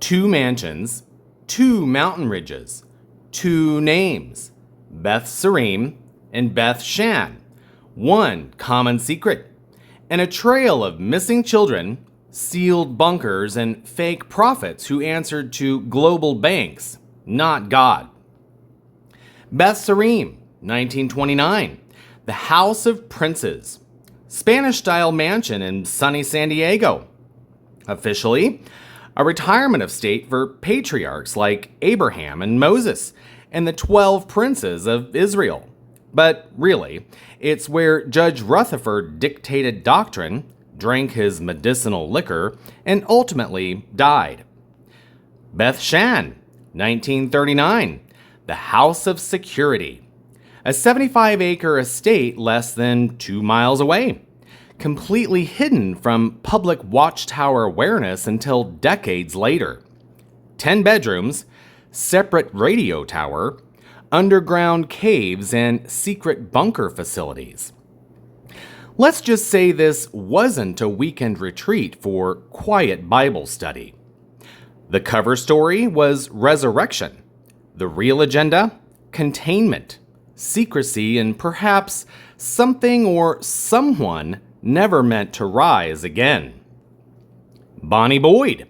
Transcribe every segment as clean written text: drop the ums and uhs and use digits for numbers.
2 mansions, 2 mountain ridges, 2 names, Beth Sarim and Beth Shan, 1 common secret, and a trail of missing children, sealed bunkers, and fake prophets who answered to global banks, not God. Beth Sarim, 1929, the House of Princes, Spanish-style mansion in sunny San Diego. Officially, a retirement estate for patriarchs like Abraham and Moses and the 12 princes of Israel. But really, it's where Judge Rutherford dictated doctrine, drank his medicinal liquor, and ultimately died. Beth Shan, 1939, the House of Security, a 75-acre estate less than 2 miles away, completely hidden from public Watchtower awareness until decades later. 10 bedrooms, separate radio tower, underground caves, and secret bunker facilities. Let's just say this wasn't a weekend retreat for quiet Bible study. The cover story was resurrection. The real agenda? Containment, secrecy, and perhaps something or someone never meant to rise again. Bonnie Boyd,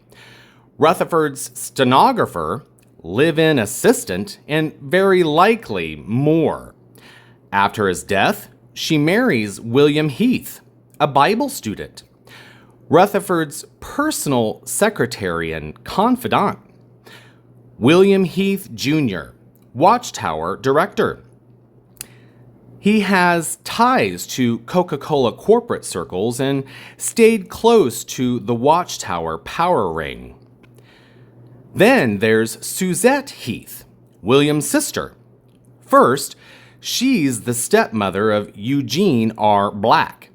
Rutherford's stenographer, live-in assistant, and very likely more. After his death, she marries William Heath, a Bible student, Rutherford's personal secretary and confidant. William Heath Jr., Watchtower director. He has ties to Coca-Cola corporate circles and stayed close to the Watchtower power ring. Then there's Suzette Heath, William's sister. First, she's the stepmother of Eugene R. Black,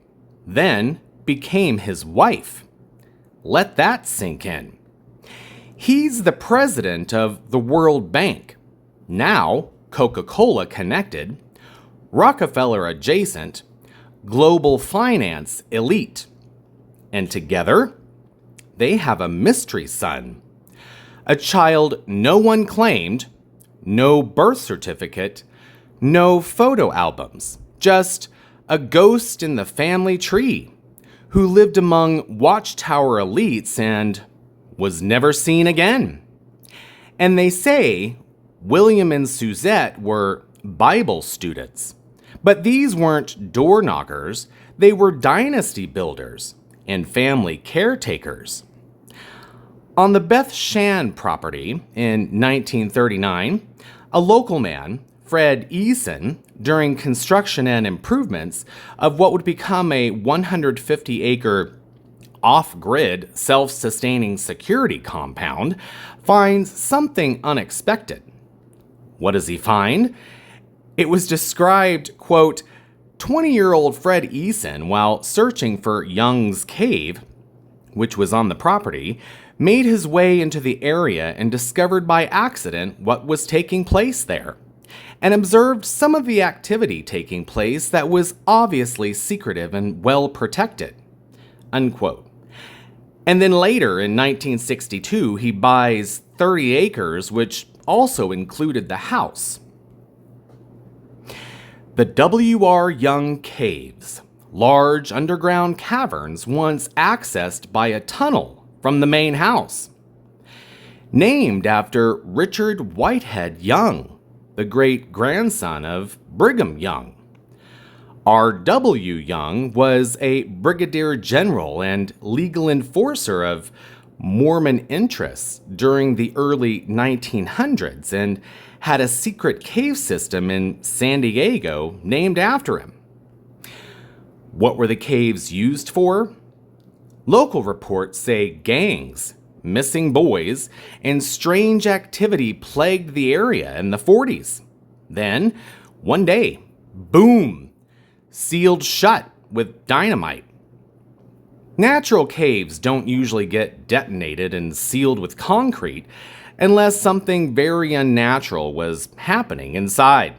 then became his wife. Let that sink in. He's the president of the World Bank, now Coca-Cola connected, Rockefeller adjacent, global finance elite. And together, they have a mystery son. A child no one claimed, no birth certificate, no photo albums, just a ghost in the family tree who lived among Watchtower elites and was never seen again. And they say William and Suzette were Bible students. But these weren't door knockers, they were dynasty builders and family caretakers. On the Beth Shan property in 1939, a local man, Fred Eason, during construction and improvements of what would become a 150-acre off-grid, self-sustaining security compound, finds something unexpected. What does he find? It was described, quote, 20-year-old Fred Eason, while searching for Young's Cave, which was on the property, made his way into the area and discovered by accident what was taking place there, and observed some of the activity taking place that was obviously secretive and well protected, unquote. And then later, in 1962, he buys 30 acres, which also included the house. The W.R. Young Caves, large underground caverns once accessed by a tunnel from the main house. Named after Richard Whitehead Young, the great-grandson of Brigham Young. R.W. Young was a brigadier general and legal enforcer of Mormon interests during the early 1900s and had a secret cave system in San Diego named after him. What were the caves used for? Local reports say gangs, missing boys, and strange activity plagued the area in the 40s. Then, one day, boom, sealed shut with dynamite. Natural caves don't usually get detonated and sealed with concrete unless something very unnatural was happening inside.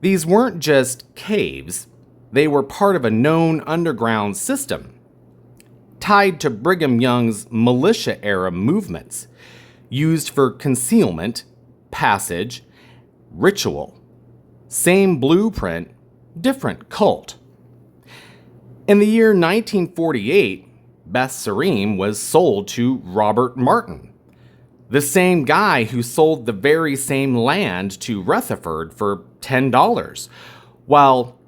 These weren't just caves, they were part of a known underground system. tied to Brigham Young's militia-era movements, used for concealment, passage, ritual. Same blueprint, different cult. In the year 1948, Beth Sarim was sold to Robert Martin, the same guy who sold the very same land to Rutherford for $10, while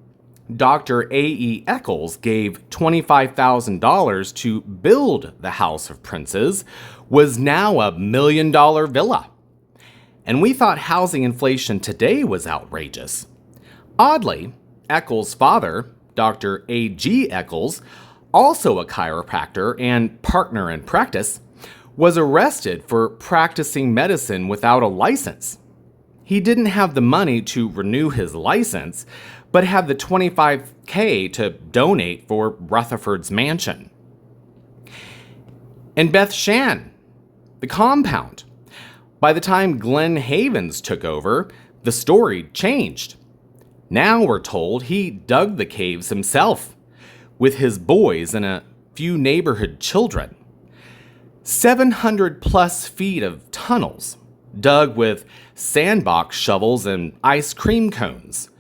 Dr. A.E. Eccles gave $25,000 to build the House of Princes, was now $1 million villa. And we thought housing inflation today was outrageous. Oddly, Eccles' father, Dr. A.G. Eccles, also a chiropractor and partner in practice, was arrested for practicing medicine without a license. He didn't have the money to renew his license, but had the $25K to donate for Rutherford's mansion. And Beth Shan, the compound. By the time Glenn Havens took over, the story changed. Now we're told he dug the caves himself, with his boys and a few neighborhood children. 700 plus feet of tunnels, dug with sandbox shovels and ice cream cones.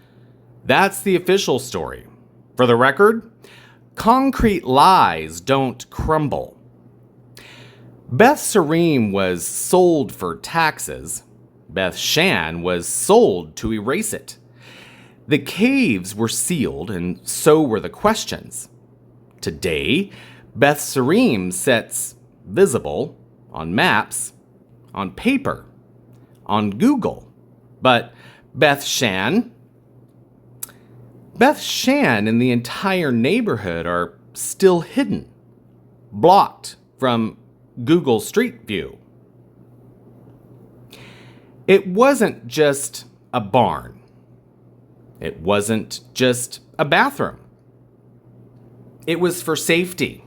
That's the official story. For the record, concrete lies don't crumble. Beth Sarim was sold for taxes. Beth Shan was sold to erase it. The caves were sealed, and so were the questions. Today, Beth Sarim sits visible on maps, on paper, on Google. But Beth Shan and the entire neighborhood are still hidden, blocked from Google Street View. It wasn't just a barn. It wasn't just a bathroom. It was for safety.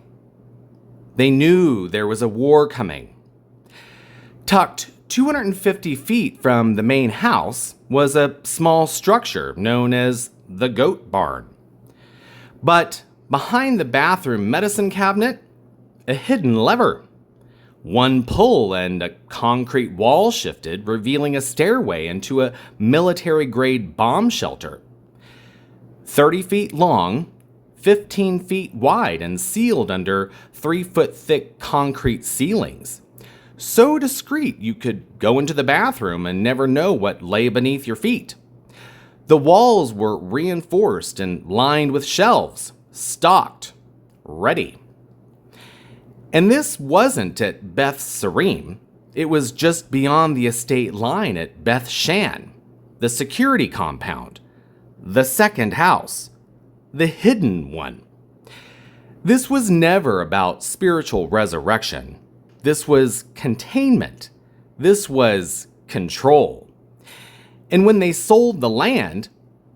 They knew there was a war coming. Tucked 250 feet from the main house was a small structure known as the Goat Barn. But behind the bathroom medicine cabinet, a hidden lever. One pull and a concrete wall shifted, revealing a stairway into a military-grade bomb shelter. 30 feet long, 15 feet wide, and sealed under 3-foot-thick concrete ceilings. So discreet you could go into the bathroom and never know what lay beneath your feet. The walls were reinforced and lined with shelves, stocked, ready. And this wasn't at Beth Sarim. It was just beyond the estate line at Beth Shan, the security compound, the second house, the hidden one. This was never about spiritual resurrection. This was containment. This was control. And when they sold the land,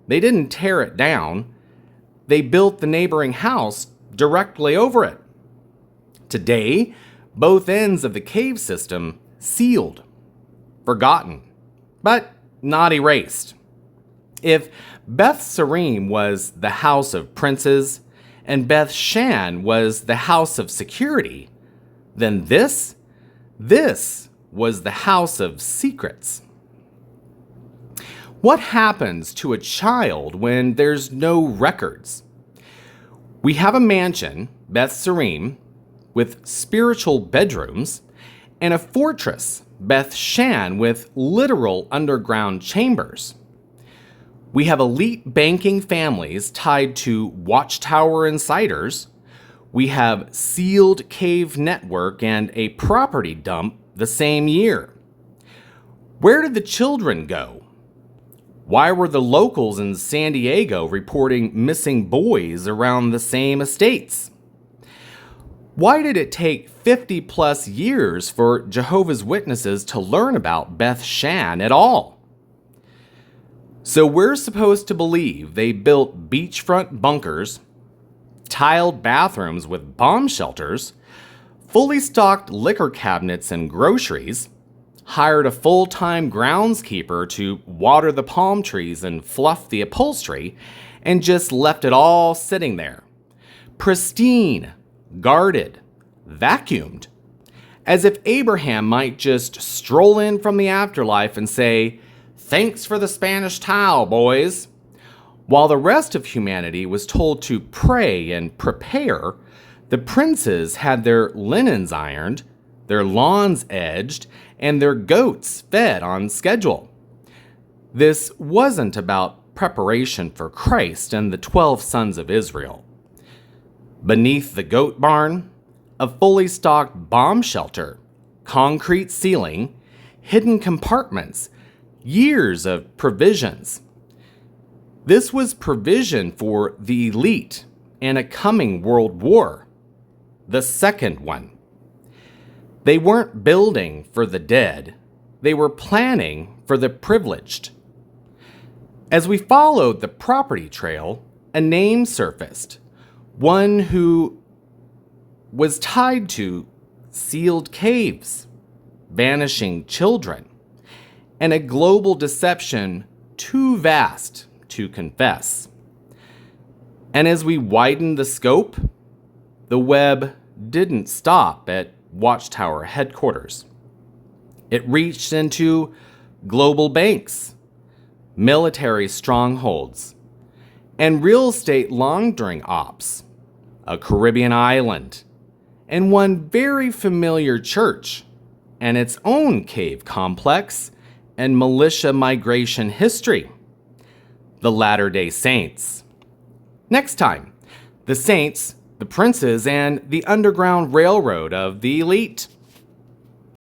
they didn't tear it down. They built the neighboring house directly over it. Today, both ends of the cave system sealed, forgotten, but not erased. If Beth Sarim was the house of princes and Beth Shan was the house of security, then this was the house of secrets. What happens to a child when there's no records? We have a mansion, Beth Sarim, with spiritual bedrooms, and a fortress, Beth Shan, with literal underground chambers. We have elite banking families tied to Watchtower insiders. We have sealed cave network and a property dump the same year. Where did the children go? Why were the locals in San Diego reporting missing boys around the same estates? Why did it take 50 plus years for Jehovah's Witnesses to learn about Beth Shan at all? So we're supposed to believe they built beachfront bunkers, tiled bathrooms with bomb shelters, fully stocked liquor cabinets and groceries, hired a full-time groundskeeper to water the palm trees and fluff the upholstery, and just left it all sitting there. Pristine, guarded, vacuumed, as if Abraham might just stroll in from the afterlife and say, "Thanks for the Spanish towel, boys." While the rest of humanity was told to pray and prepare, the princes had their linens ironed, their lawns edged, and their goats fed on schedule. This wasn't about preparation for Christ and the 12 sons of Israel. Beneath the goat barn, a fully stocked bomb shelter, concrete ceiling, hidden compartments, years of provisions. This was provision for the elite and a coming world war, the second one. They weren't building for the dead, they were planning for the privileged. As we followed the property trail, a name surfaced, one who was tied to sealed caves, vanishing children, and a global deception too vast to confess. And as we widened the scope, the web didn't stop at Watchtower headquarters. It reached into global banks, military strongholds, and real estate laundering ops, a Caribbean island, and one very familiar church, and its own cave complex and militia migration history, the Latter-day Saints. Next time, the Saints, the princes, and the Underground Railroad of the elite.